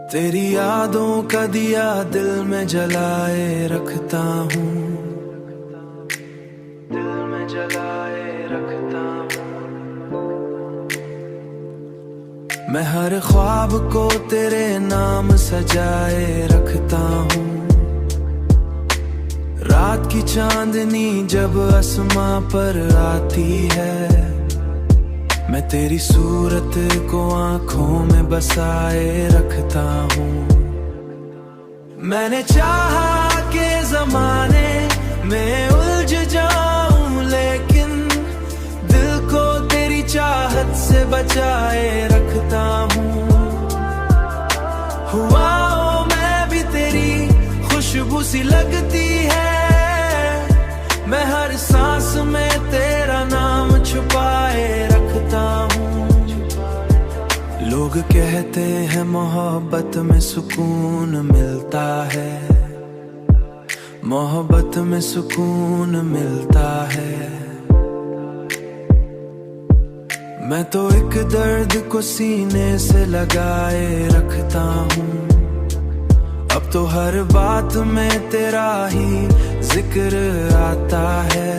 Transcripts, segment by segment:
तेरी यादों का दिया दिल में जलाए रखता हूँ, दिल में जलाए रखता हूँ। मैं हर ख्वाब को तेरे नाम सजाए रखता हूँ। रात की चांदनी जब आसमां पर आती है, मैं तेरी सूरत को आंखों में बसाए रखता हूँ। मैंने चाहा कि ज़माने में उलझ जाऊं, लेकिन दिल को तेरी चाहत से बचाए रखता हूँ। हवाओं में भी तेरी खुशबू सी लगती है, मैं हर सांस में तेरा नाम छुपाए रखता हूँ। लोग कहते हैं मोहब्बत में सुकून मिलता है, मोहब्बत में सुकून मिलता है। मैं तो एक दर्द को सीने से लगाए रखता हूँ। अब तो हर बात में तेरा ही जिक्र आता है।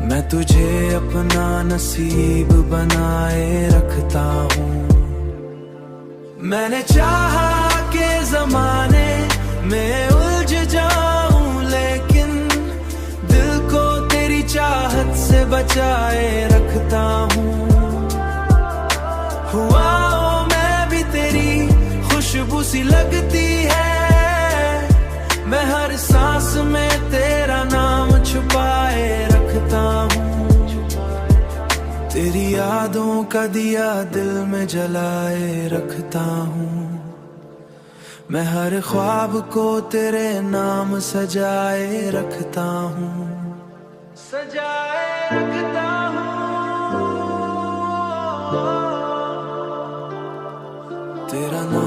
मैं तुझे अपना नसीब बनाए रखता हूँ। मैंने चाहा कि ज़माने में उलझ जाऊं, लेकिन दिल को तेरी चाहत से बचाए रखता हूँ। हवाओं में भी तेरी खुशबू सी लगती है, मैं हर सांस में तेरा नाम छुपाए रखता हूँ। तेरी यादों का दिया दिल में जलाए रखता हूँ। मैं हर ख्वाब को तेरे नाम सजाए रखता हूँ, सजाए रखता हूँ। तेरा नाम